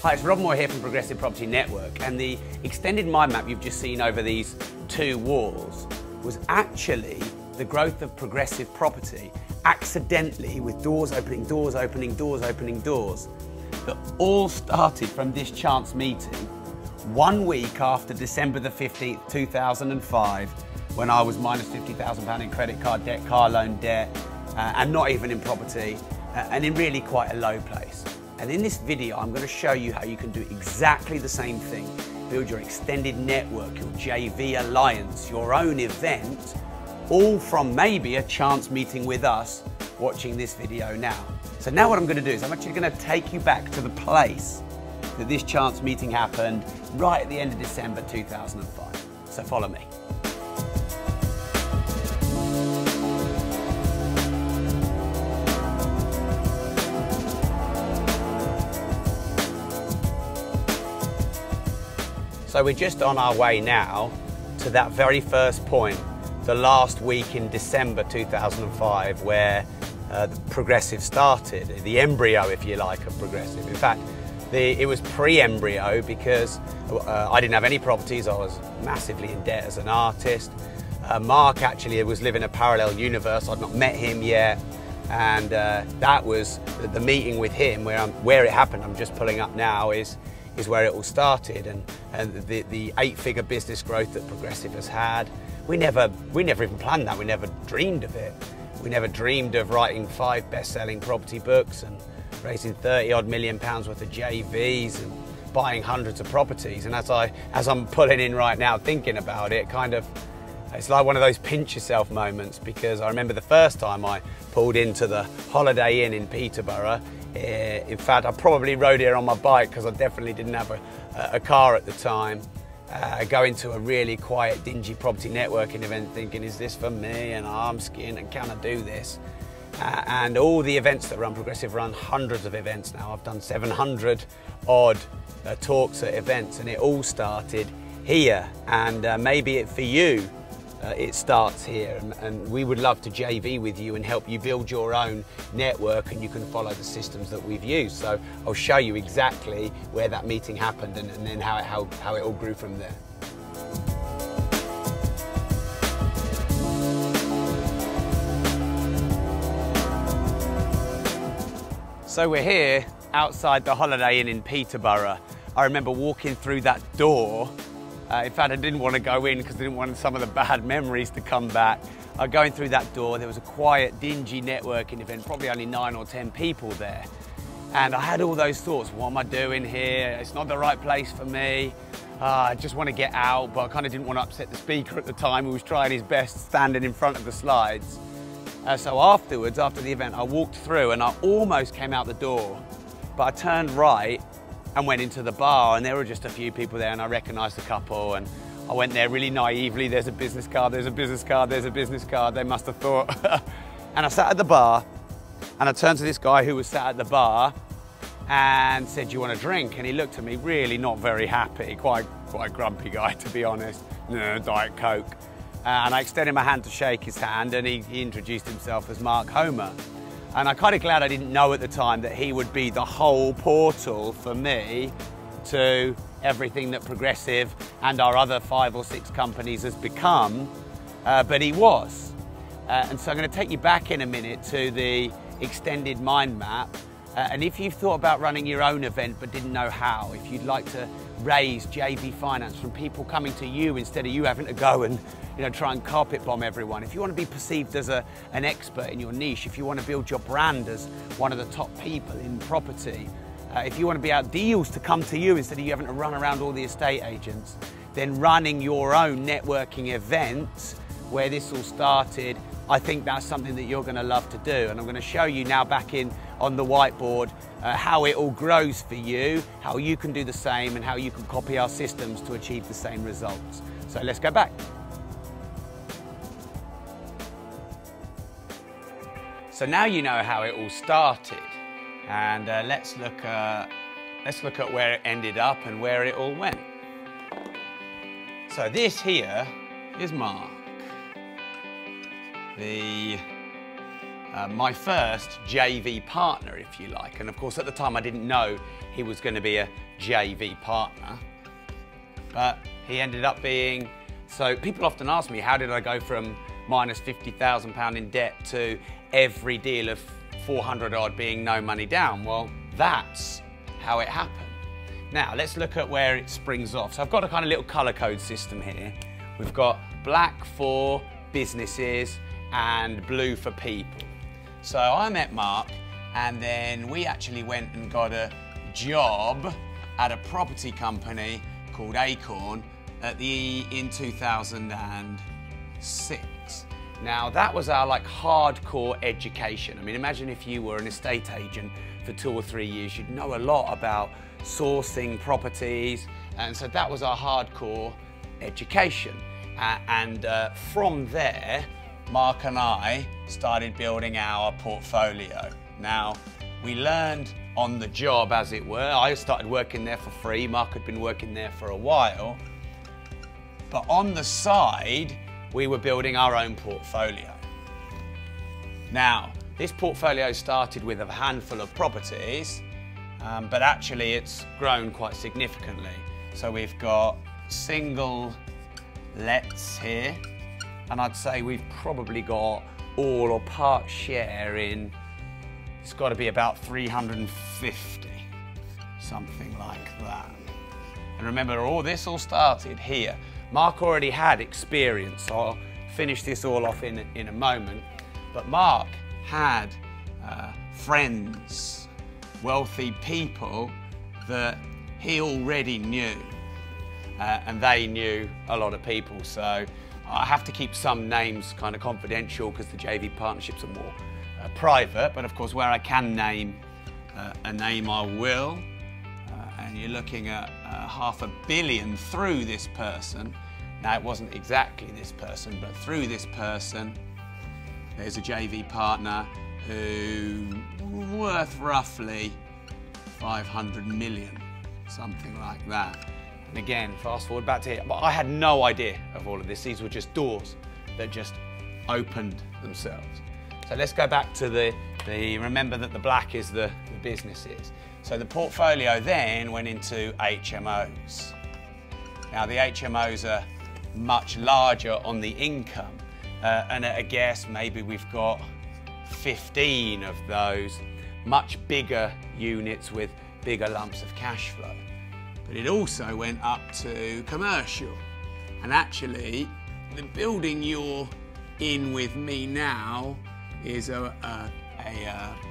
Hi, it's Rob Moore here from Progressive Property Network, and the extended mind map you've just seen over these two walls was actually the growth of progressive property accidentally, with doors opening, doors opening, doors opening, doors, that all started from this chance meeting 1 week after December the 15th, 2005, when I was minus £50,000 in credit card debt, car loan debt, and not even in property, and in really quite a low place. And in this video, I'm going to show you how you can do exactly the same thing. Build your extended network, your JV alliance, your own event, all from maybe a chance meeting with us watching this video now. So now what I'm going to do is I'm actually going to take you back to the place that this chance meeting happened right at the end of December 2005. So follow me. So we're just on our way now to that very first point, the last week in December 2005, where the Progressive started, the embryo, if you like, of Progressive. In fact, it was pre-embryo because I didn't have any properties. I was massively in debt as an artist. Mark actually was living a parallel universe. I'd not met him yet. And that was the meeting with him where it happened. I'm just pulling up now is where it all started, and the 8-figure business growth that Progressive has had. We never even planned that. We never dreamed of it. We never dreamed of writing 5 best-selling property books and raising 30-odd million pounds worth of JVs and buying hundreds of properties. And as I'm pulling in right now, thinking about it, it's like one of those pinch yourself moments, because I remember the first time I pulled into the Holiday Inn in Peterborough. In fact, I probably rode here on my bike because I definitely didn't have a car at the time. Going to a really quiet, dingy property networking event thinking, is this for me? And I'm skiing, and can I do this? And all the events that run Progressive run hundreds of events now. I've done 700 odd talks at events, and it all started here. And maybe for you, it starts here, and we would love to JV with you and help you build your own network, and you can follow the systems that we've used. So I'll show you exactly where that meeting happened and then how it all grew from there. So we're here outside the Holiday Inn in Peterborough. I remember walking through that door. In fact, I didn't want to go in because I didn't want some of the bad memories to come back. Going through that door, there was a quiet, dingy networking event, probably only 9 or 10 people there. And I had all those thoughts: what am I doing here? It's not the right place for me. I just want to get out, but I kind of didn't want to upset the speaker at the time, who was trying his best standing in front of the slides. So afterwards, after the event, I walked through and I almost came out the door, but I turned right and went into the bar, and there were just a few people there, and I recognised a couple, and I went there really naively. There's a business card, there's a business card, there's a business card, they must have thought. And I sat at the bar, and I turned to this guy who was sat at the bar and said, do you want a drink? And he looked at me really not very happy, quite a grumpy guy, to be honest. No, Diet Coke. And I extended my hand to shake his hand, and he introduced himself as Mark Homer. And I'm kind of glad I didn't know at the time that he would be the whole portal for me to everything that Progressive and our other 5 or 6 companies has become, but he was. And so I'm going to take you back in a minute to the extended mind map. And if you've thought about running your own event but didn't know how, if you'd like to raise JV finance from people coming to you instead of you having to go and try and carpet bomb everyone, if you want to be perceived as an expert in your niche, if you want to build your brand as one of the top people in property, if you want to be out deals to come to you instead of you having to run around all the estate agents, then running your own networking event where this all started, I think that's something that you're going to love to do. And I'm going to show you now back on the whiteboard how it all grows for you, how you can do the same, and how you can copy our systems to achieve the same results. So let's go back. So now you know how it all started, and let's look at where it ended up and where it all went. So this here is Mark, the my first JV partner, if you like. And of course, at the time, I didn't know he was going to be a JV partner, but he ended up being. So people often ask me, how did I go from minus £50,000 in debt to every deal of 400 odd being no money down? Well, that's how it happened. Now, let's look at where it springs off. So I've got a kind of little color code system here. We've got black for businesses and blue for people. So I met Mark, and then we actually went and got a job at a property company called Acorn in 2006. Now that was our like hardcore education. I mean, imagine if you were an estate agent for 2 or 3 years, you'd know a lot about sourcing properties, and so that was our hardcore education. From there, Mark and I started building our portfolio. Now, we learned on the job, as it were. I started working there for free. Mark had been working there for a while. But on the side, we were building our own portfolio. Now, this portfolio started with a handful of properties, but actually it's grown quite significantly. So we've got single lets here, and I'd say we've probably got all or part share in, it's got to be about 350, something like that. And remember, this all started here. Mark already had experience, so I'll finish this all off in a moment. But Mark had friends, wealthy people that he already knew, and they knew a lot of people. So I have to keep some names kind of confidential because the JV partnerships are more private, but of course where I can name a name I will. And you're looking at £500 million through this person. Now, it wasn't exactly this person, but through this person, there's a JV partner who worth roughly 500 million, something like that. And again, fast forward back to here, but I had no idea of all of this. These were just doors that just opened themselves. So let's go back to remember that the black is the businesses. So the portfolio then went into HMOs. Now the HMOs are much larger on the income, and at a guess maybe we've got 15 of those much bigger units with bigger lumps of cash flow. But it also went up to commercial. And actually, the building you're in with me now is a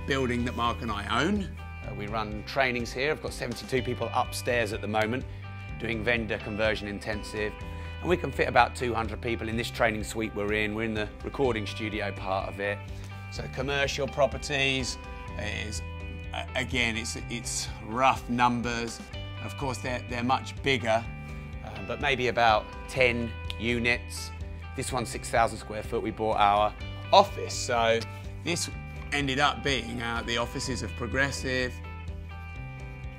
building that Mark and I own. We run trainings here. I've got 72 people upstairs at the moment doing vendor conversion intensive. And we can fit about 200 people in this training suite we're in. We're in the recording studio part of it. So commercial properties is, again, it's rough numbers. Of course, they're much bigger, but maybe about 10 units. This one's 6,000 square foot. We bought our office. So this ended up being the offices of Progressive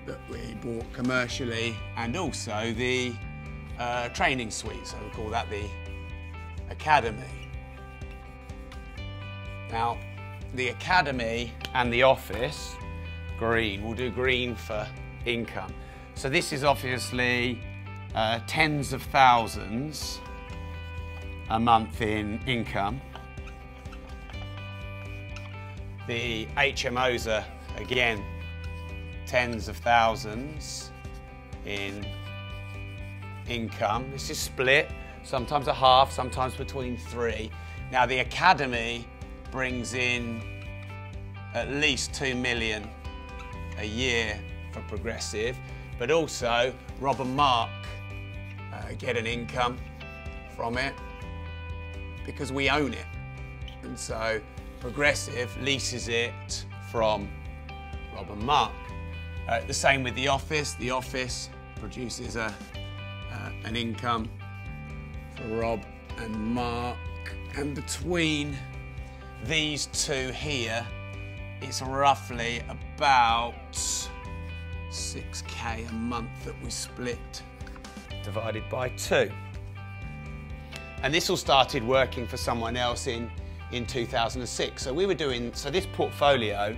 that we bought commercially, and also the training suite. So we call that the academy. Now, the academy and the office, green. We'll do green for income. So this is obviously tens of thousands a month in income. The HMOs are, again, tens of thousands in income. This is split, sometimes a half, sometimes between 3. Now the academy brings in at least 2 million a year for Progressive, but also Rob and Mark get an income from it because we own it. And so Progressive leases it from Rob and Mark. The same with the office. The office produces an income for Rob and Mark. And between these two here, it's roughly about 6K a month that we split, divided by 2. And this all started working for someone else in in 2006. So we were doing, so this portfolio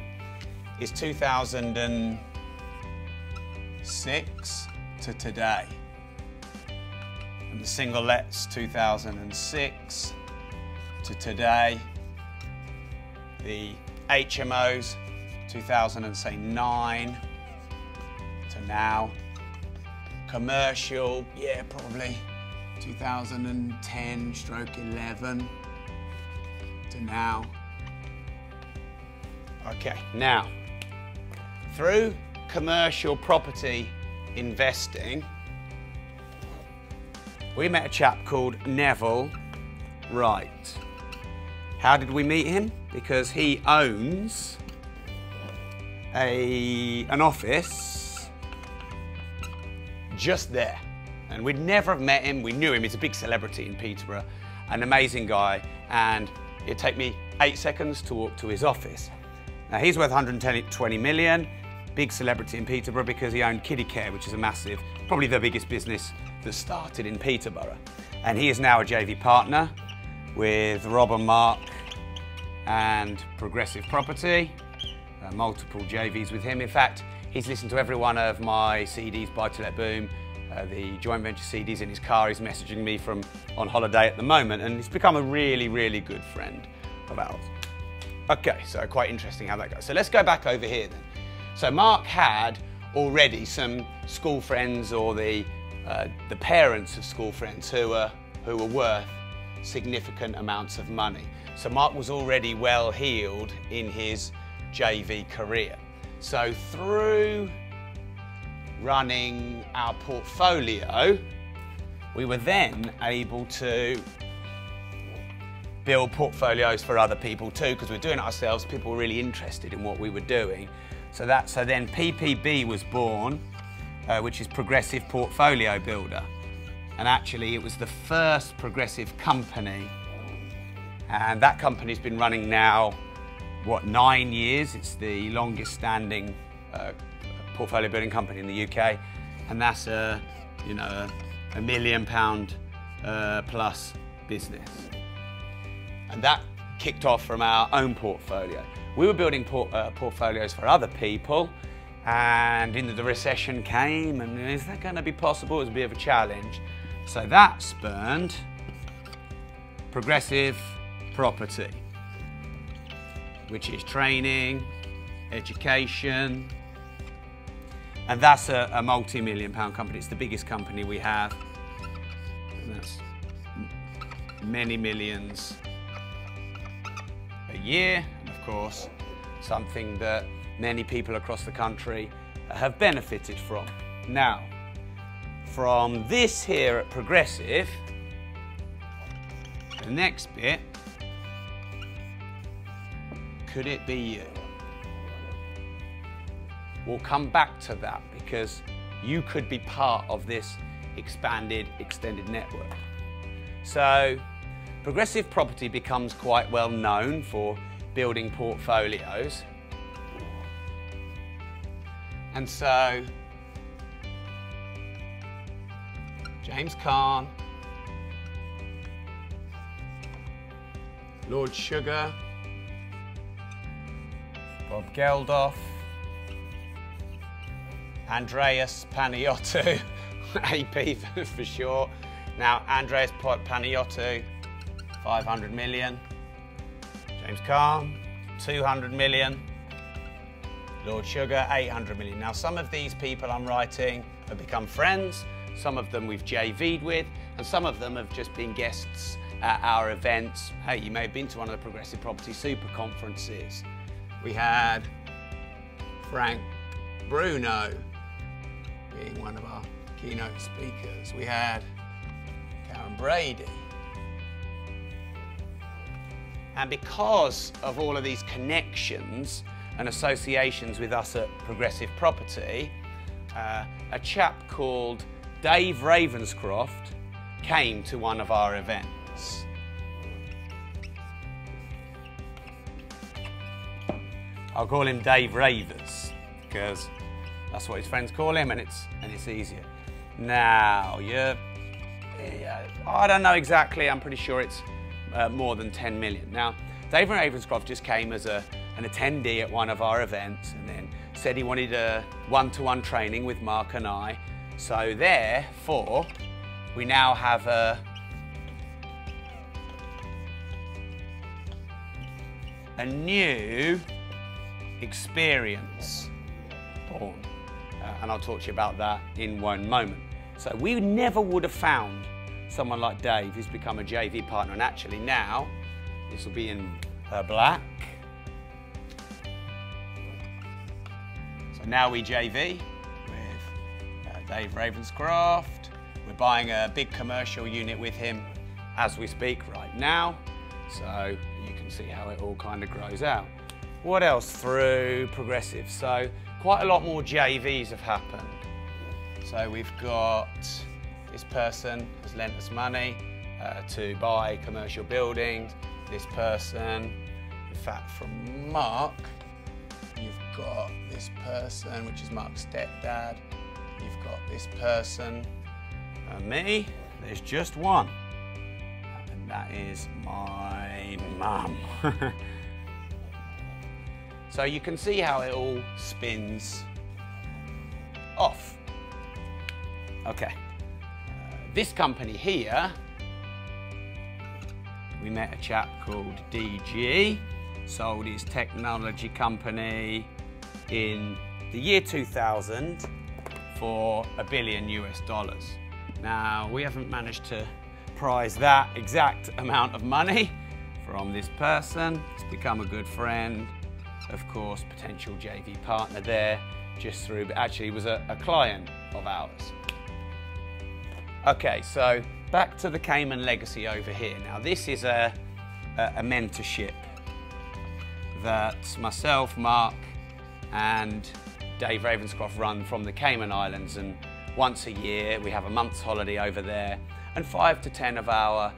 is 2006 to today. And the single lets 2006 to today. The HMOs 2009 to now. Commercial, yeah, probably 2010/11 to now. Okay, now, through commercial property investing, we met a chap called Neville Wright. How did we meet him? Because he owns an office just there. And we'd never have met him. We knew him. He's a big celebrity in Peterborough, an amazing guy. And it'd take me 8 seconds to walk to his office. Now, he's worth 120 million, big celebrity in Peterborough because he owned Kiddie Care, which is a massive, probably the biggest business that started in Peterborough. And he is now a JV partner with Rob and Mark and Progressive Property, multiple JVs with him. In fact, he's listened to every one of my CDs, Buy to Let Boom, the joint venture CDs in his car. He's messaging me from on holiday at the moment, and he's become a really, really good friend of ours. Okay, so quite interesting how that goes. So let's go back over here then. So Mark had already some school friends, or the parents of school friends who were worth significant amounts of money. So Mark was already well heeled in his JV career. So through running our portfolio, we were then able to build portfolios for other people too, because we're doing it ourselves. People were really interested in what we were doing. So then PPB was born, which is Progressive Portfolio Builder. And actually it was the first progressive company. And that company's been running now, what, 9 years? It's the longest standing portfolio building company in the UK. And that's a £1 million plus business. And that kicked off from our own portfolio. We were building portfolios for other people, and the recession came, and is that going to be possible? It was a bit of a challenge. So that spurned Progressive Property, which is training, education, and that's a multi-million pound company. It's the biggest company we have, and that's many millions a year, and of course something that many people across the country have benefited from. Now, from this here at Progressive, the next bit, could it be you? We'll come back to that, because you could be part of this expanded, extended network. So Progressive Property becomes quite well known for building portfolios. And so James Kahn, Lord Sugar, Bob Geldof, Andreas Panayotou, AP for short. Now Andreas Panayotou, 500 million. James Kahn, 200 million. Lord Sugar, 800 million. Now some of these people I'm writing have become friends, some of them we've JV'd with, and some of them have just been guests at our events. Hey, you may have been to one of the Progressive Property Super Conferences. We had Frank Bruno being one of our keynote speakers. We had Karen Brady. And because of all of these connections and associations with us at Progressive Property, a chap called Dave Ravenscroft came to one of our events. I'll call him Dave Ravers, because that's what his friends call him, and it's easier. Now, I don't know exactly, I'm pretty sure it's more than 10 million. Now, Dave Ravenscroft just came as an attendee at one of our events and then said he wanted a one-to-one training with Mark and I. So therefore, we now have a new experience born. And I'll talk to you about that in one moment. So we never would have found someone like Dave who's become a JV partner, and actually now, this will be in black. So now we JV with Dave Ravenscroft. We're buying a big commercial unit with him as we speak right now. So you can see how it all kind of grows out. What else through Progressive? So quite a lot more JVs have happened. So we've got this person has lent us money to buy commercial buildings. This person, in fact, from Mark, you've got this person, which is Mark's stepdad. You've got this person and me. There's just one, and that is my mum. So you can see how it all spins off. Okay, this company here, we met a chap called DG, sold his technology company in the year 2000 for $1 billion US. Now, we haven't managed to prize that exact amount of money from this person. He's become a good friend, of course, potential JV partner there, just through, but actually he was a client of ours. Okay, so back to the Cayman Legacy over here. Now, this is a mentorship that myself, Mark, and Dave Ravenscroft run from the Cayman Islands, and once a year we have a month's holiday over there, and 5 to 10 of our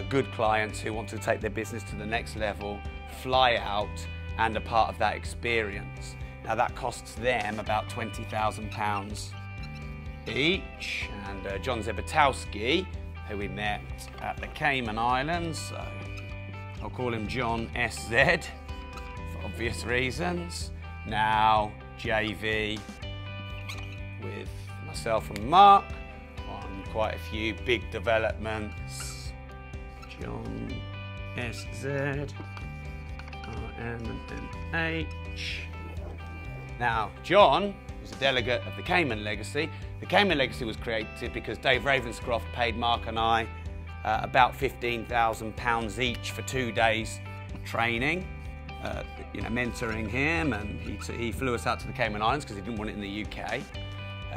good clients who want to take their business to the next level fly out and are part of that experience. Now, that costs them about £20,000 each, and John Zebatowski, who we met at the Cayman Islands, so I'll call him John SZ for obvious reasons, now JV with myself and Mark on quite a few big developments. John SZ, RMH. Now, John was a delegate of the Cayman Legacy. The Cayman Legacy was created because Dave Ravenscroft paid Mark and I about £15,000 each for 2 days training, mentoring him, and he flew us out to the Cayman Islands because he didn't want it in the UK.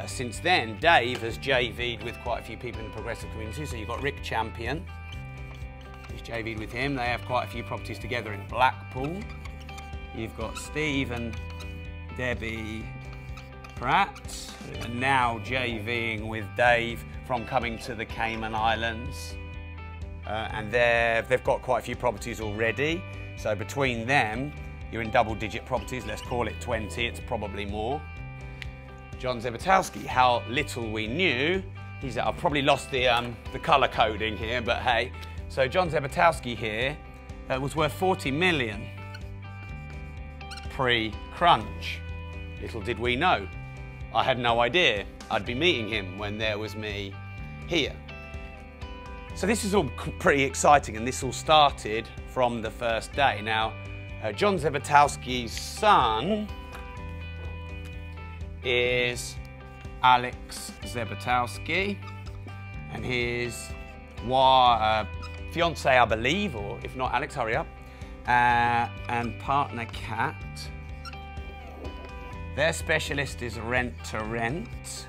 Since then, Dave has JV'd with quite a few people in the progressive community. So you've got Rick Champion, he's JV'd with him. They have quite a few properties together in Blackpool. You've got Steve and Debbie Pratt, and now JVing with Dave from coming to the Cayman Islands. And they've got quite a few properties already. So between them, you're in double-digit properties. Let's call it 20, it's probably more. John Zebatowski, how little we knew. I've probably lost the colour coding here, but hey. So John Zebatowski here was worth 40 million pre-crunch. Little did we know. I had no idea I'd be meeting him when there was me here. So this is all pretty exciting, and this all started from the first day. Now, John Zebatowski's son is Alex Zebatowski, and his fiance, I believe, or if not Alex, hurry up, and partner Kat. Their specialist is rent to rent.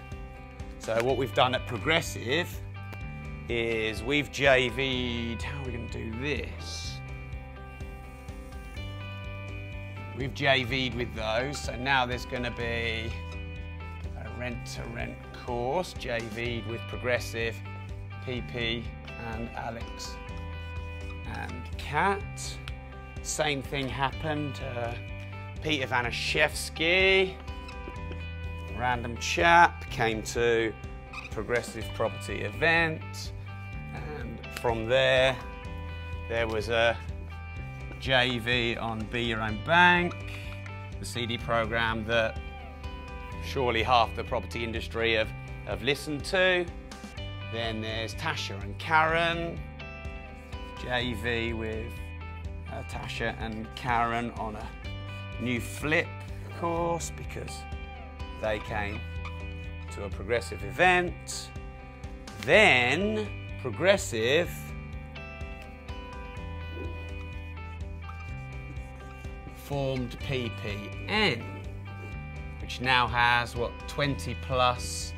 So what we've done at Progressive is we've JV'd, how are we going to do this? We've JV'd with those, so now there's going to be a rent to rent course, JV'd with Progressive, PP and Alex and Kat. Same thing happened. Peter Vanashevsky, random chap, came to Progressive Property event, and from there was a JV on Be Your Own Bank, the CD program that surely half the property industry have listened to. Then there's Tasha and Karen, JV with Tasha and Karen on a new flip course because they came to a Progressive event. Then Progressive formed PPN, which now has, what, 20 plus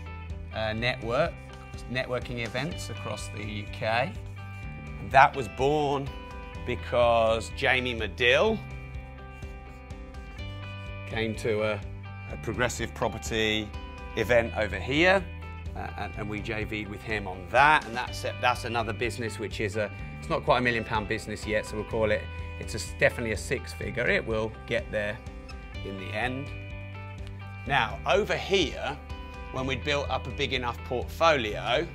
networking events across the UK. And that was born because Jamie Medill came to a Progressive property event over here, and we JV'd with him on that, and that's another business which is it's not quite £1 million business yet, so we'll call it, definitely a six-figure. It will get there in the end. Now, over here, when we'd built up a big enough portfolio,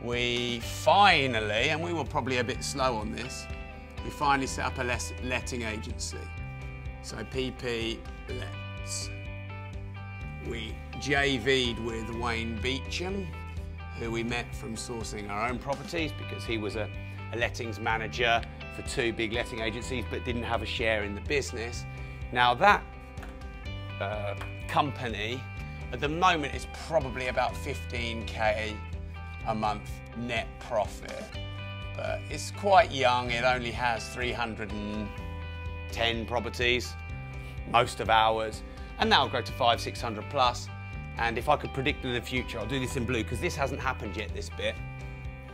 we finally, and we were probably a bit slow on this, we finally set up a letting agency. So PP Lets. We JV'd with Wayne Beecham, who we met from sourcing our own properties because he was a lettings manager for 2 big letting agencies but didn't have a share in the business. Now that company, at the moment, is probably about 15k a month net profit, but it's quite young. It only has 310 properties, most of ours, and that'll grow to 500-600 plus. And if I could predict in the future, I'll do this in blue because this hasn't happened yet, this bit,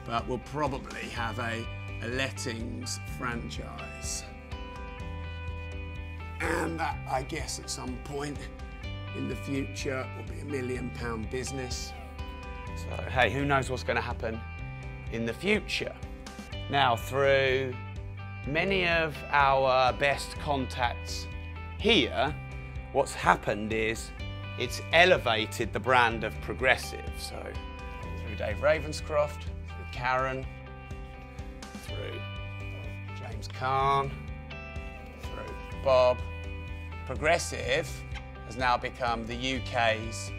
but we'll probably have a lettings franchise. And that, I guess, at some point in the future will be £1 million business. So, hey, who knows what's going to happen in the future. Now, through many of our best contacts here, what's happened is it's elevated the brand of Progressive. So through Dave Ravenscroft, through Karen, through James Kahn, through Bob, Progressive has now become the UK's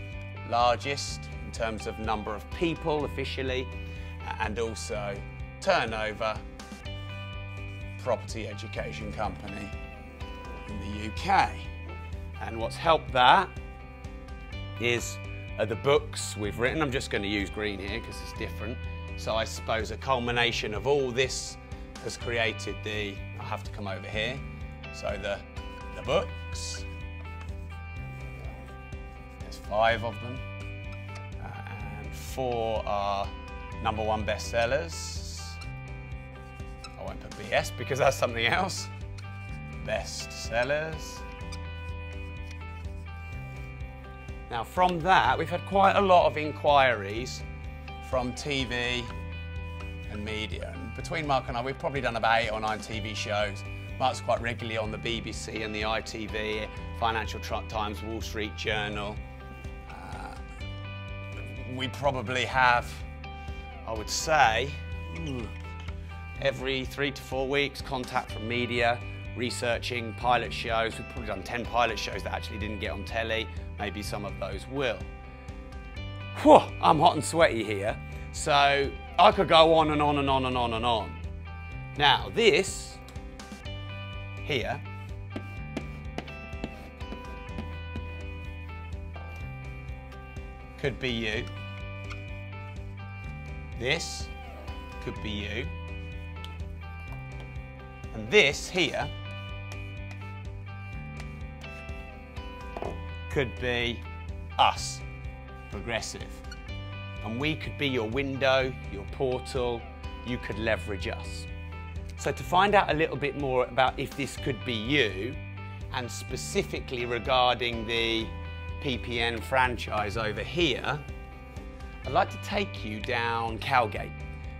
largest in terms of number of people officially, and also turnover property education company in the UK. And what's helped that is the books we've written. I'm just going to use green here because it's different. So I suppose a culmination of all this has created I'll have to come over here. So the books, there's 5 of them, and 4 are #1 bestsellers. I won't put BS because that's something else. Bestsellers. Now from that, we've had quite a lot of inquiries from TV and media. And between Mark and I, we've probably done about 8 or 9 TV shows. Mark's quite regularly on the BBC and the ITV, Financial Times, Wall Street Journal. We probably have, I would say, every 3 to 4 weeks, contact from media, researching pilot shows. We've probably done 10 pilot shows that actually didn't get on telly. Maybe some of those will. Whew, I'm hot and sweaty here. So I could go on and on and on and on and on. Now this here could be you. This could be you. And this here could be us, Progressive. And we could be your window, your portal. You could leverage us. So to find out a little bit more about if this could be you, and specifically regarding the PPN franchise over here, I'd like to take you down Cowgate,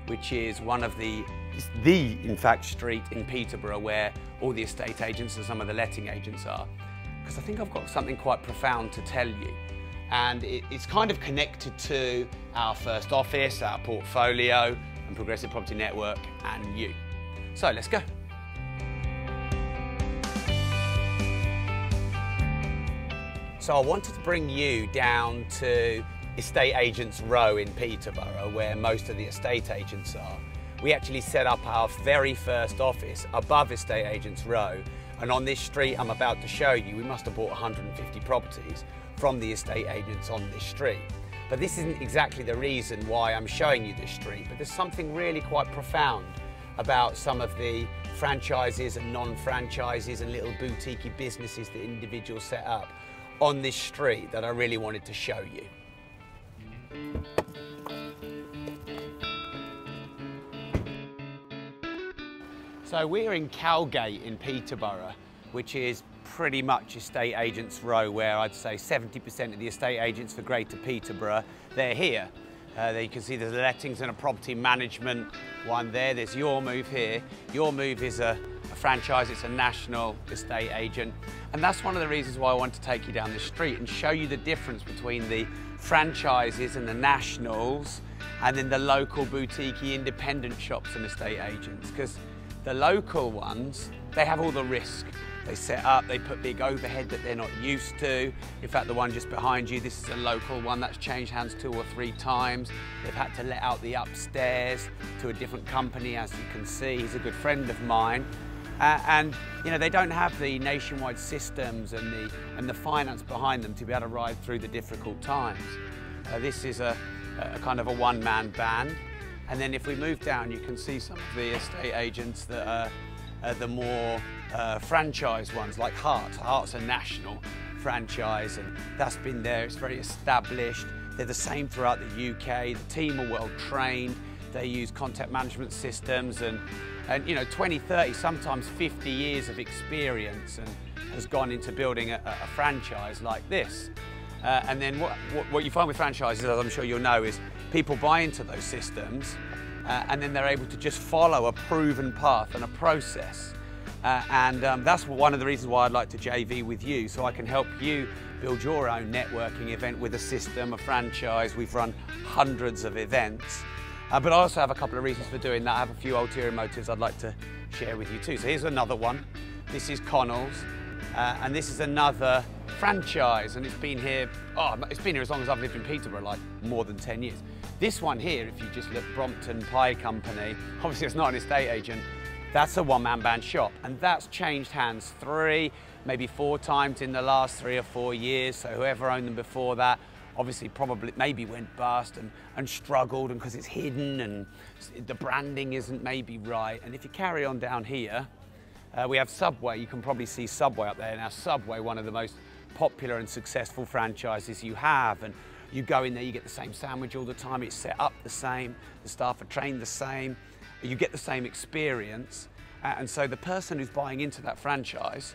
which is one of in fact, street in Peterborough where all the estate agents and some of the letting agents are. Because I think I've got something quite profound to tell you. And it's kind of connected to our first office, our portfolio, and Progressive Property Network, and you. So let's go. So I wanted to bring you down to Estate Agents Row in Peterborough, where most of the estate agents are. We actually set up our very first office above Estate Agents Row, and on this street I'm about to show you, we must have bought 150 properties from the estate agents on this street. But this isn't exactly the reason why I'm showing you this street, but there's something really quite profound about some of the franchises and non-franchises and little boutique businesses that individuals set up on this street that I really wanted to show you. So we're in Cowgate in Peterborough, which is pretty much Estate Agents Row, where I'd say 70% of the estate agents for Greater Peterborough, they're here. There you can see there's lettings and a property management one there. There's Your Move here. Your Move is a franchise, it's a national estate agent. And that's one of the reasons why I want to take you down the street and show you the difference between the franchises and the nationals and then the local boutique independent shops and estate agents. Because the local ones, they have all the risk. They set up, they put big overhead that they're not used to. In fact, the one just behind you, this is a local one that's changed hands 2 or 3 times. They've had to let out the upstairs to a different company, as you can see. He's a good friend of mine. And you know, they don't have the nationwide systems and the finance behind them to be able to ride through the difficult times. This is a kind of a one-man band. And then if we move down, you can see some of the estate agents that are the more franchise ones, like Hart. Hart's a national franchise, and that's been there. It's very established. They're the same throughout the UK. The team are well trained. They use content management systems and you know, 20, 30, sometimes 50 years of experience, and has gone into building a franchise like this. And then what you find with franchises, as I'm sure you'll know, is people buy into those systems and then they're able to just follow a proven path and a process. That's one of the reasons why I'd like to JV with you, so I can help you build your own networking event with a system, a franchise. We've run hundreds of events. But I also have a couple of reasons for doing that. I have a few ulterior motives I'd like to share with you too. So here's another one. This is Connell's, and this is another franchise, and it's been here as long as I've lived in Peterborough, like more than 10 years. This one here, if you just look, Brompton Pie Company, obviously it's not an estate agent, that's a one-man band shop, and that's changed hands 3, maybe 4 times in the last 3 or 4 years. So whoever owned them before that, obviously probably maybe went bust and struggled, and because it's hidden and the branding isn't maybe right. And if you carry on down here, we have Subway. You can probably see Subway up there. Now Subway, one of the most popular and successful franchises you have, and you go in there, you get the same sandwich all the time, it's set up the same, the staff are trained the same, you get the same experience. And so the person who's buying into that franchise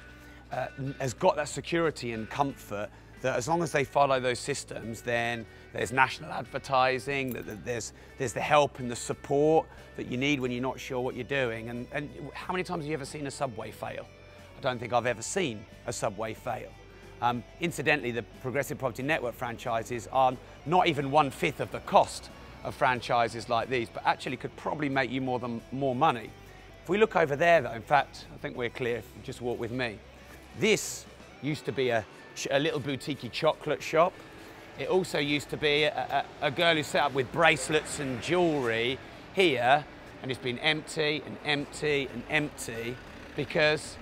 has got that security and comfort that as long as they follow those systems, then there's national advertising, that there's the help and the support that you need when you're not sure what you're doing. And how many times have you ever seen a Subway fail? I don't think I've ever seen a Subway fail. Incidentally, the Progressive Property Network franchises are not even 1/5 of the cost of franchises like these, but actually could probably make you more money. If we look over there though, in fact, I think we're clear if you just walk with me. This used to be a little boutique chocolate shop. It also used to be a girl who set up with bracelets and jewellery here, and it's been empty and empty and empty because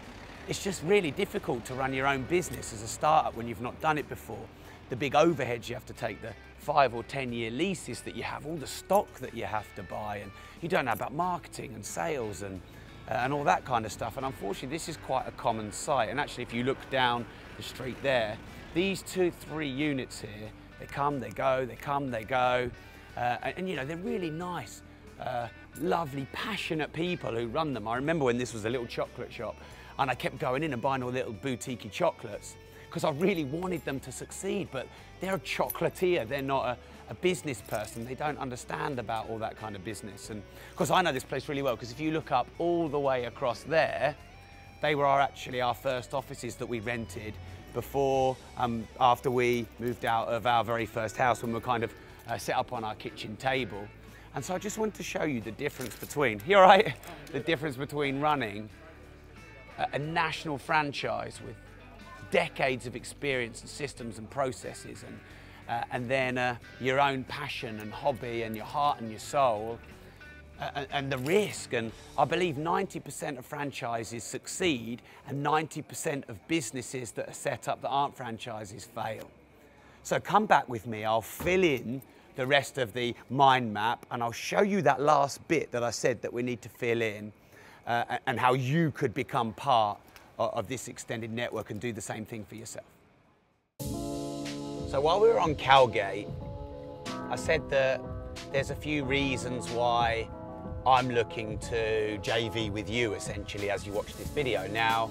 it's just really difficult to run your own business as a startup when you've not done it before. The big overheads you have to take, the 5 or 10 year leases that you have, all the stock that you have to buy, and you don't know about marketing and sales and all that kind of stuff. And unfortunately, this is quite a common sight. And actually, if you look down the street there, these 2, 3 units here, they come, they go, they come, they go. And you know, they're really nice, lovely, passionate people who run them. I remember when this was a little chocolate shop, and I kept going in and buying all little boutique chocolates because I really wanted them to succeed, but they're a chocolatier, they're not a business person. They don't understand about all that kind of business. And of course, I know this place really well because if you look up all the way across there, they were actually our first offices that we rented before, after we moved out of our very first house when we were kind of set up on our kitchen table. And so I just wanted to show you the difference between, you all right? The difference between running a national franchise with decades of experience and systems and processes, and then your own passion and hobby and your heart and your soul, and the risk. And I believe 90% of franchises succeed and 90% of businesses that are set up that aren't franchises fail. So come back with me, I'll fill in the rest of the mind map and I'll show you that last bit that I said that we need to fill in, and how you could become part of this extended network and do the same thing for yourself. So while we were on Calgate, I said that there's a few reasons why I'm looking to JV with you, essentially, as you watch this video. Now,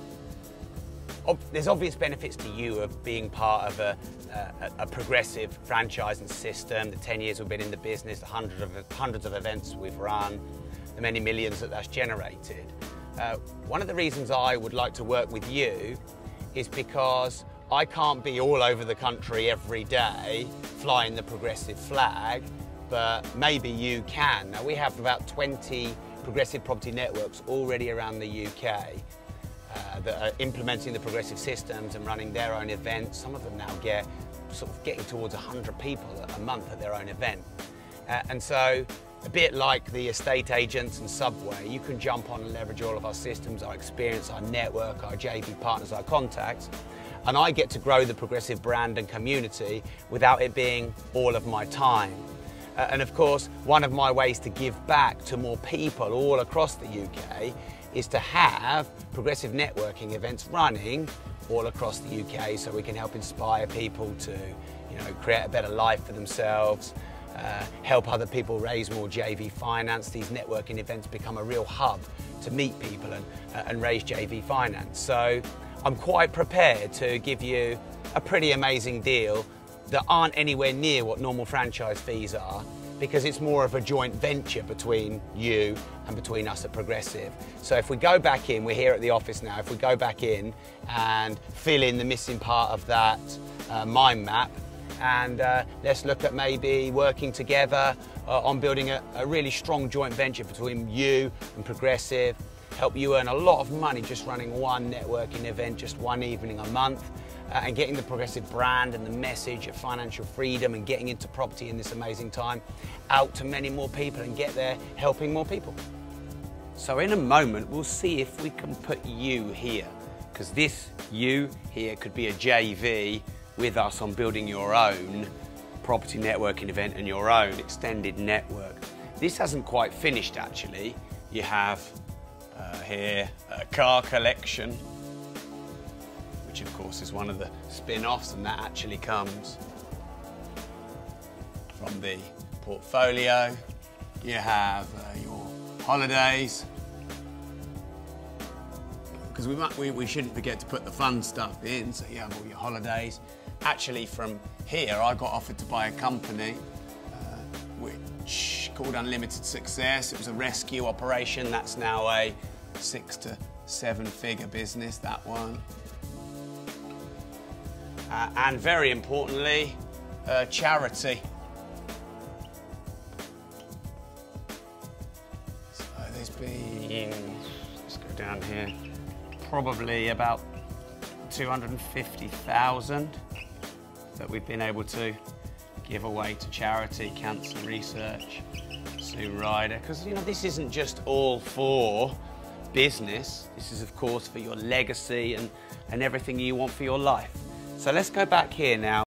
there's obvious benefits to you of being part of a progressive franchising system, the 10 years we've been in the business, the hundreds of events we've run, the many millions that's generated. One of the reasons I would like to work with you is because I can't be all over the country every day flying the progressive flag, but maybe you can. Now, we have about 20 progressive property networks already around the UK that are implementing the progressive systems and running their own events. Some of them now getting towards 100 people a month at their own event. And so, a bit like the estate agents and Subway, you can jump on and leverage all of our systems, our experience, our network, our JV partners, our contacts, and I get to grow the progressive brand and community without it being all of my time. And of course, one of my ways to give back to more people all across the UK is to have progressive networking events running all across the UK, so we can help inspire people to, create a better life for themselves, help other people raise more JV finance. These networking events become a real hub to meet people and raise JV finance. So I'm quite prepared to give you a pretty amazing deal that aren't anywhere near what normal franchise fees are, because it's more of a joint venture between you and between us at Progressive. So if we go back in, we're here at the office now, if we go back in and fill in the missing part of that mind map, and let's look at maybe working together on building a really strong joint venture between you and Progressive, help you earn a lot of money just running one networking event, just one evening a month, and getting the Progressive brand and the message of financial freedom and getting into property in this amazing time out to many more people and get there helping more people. So in a moment, we'll see if we can put you here, because this you here could be a JV with us on building your own property networking event and your own extended network. This hasn't quite finished, actually. You have here a car collection, which of course is one of the spin-offs, and that actually comes from the portfolio. You have your holidays, because we shouldn't forget to put the fun stuff in, so you have all your holidays. Actually, from here, I got offered to buy a company which called Unlimited Success. It was a rescue operation. That's now a 6 to 7 figure business, that one. And very importantly, charity. So there's been, let's go down here, probably about 250,000 that we've been able to give away to charity, cancer research, Sue Ryder, because this isn't just all for business. This is of course for your legacy and everything you want for your life. So let's go back here now.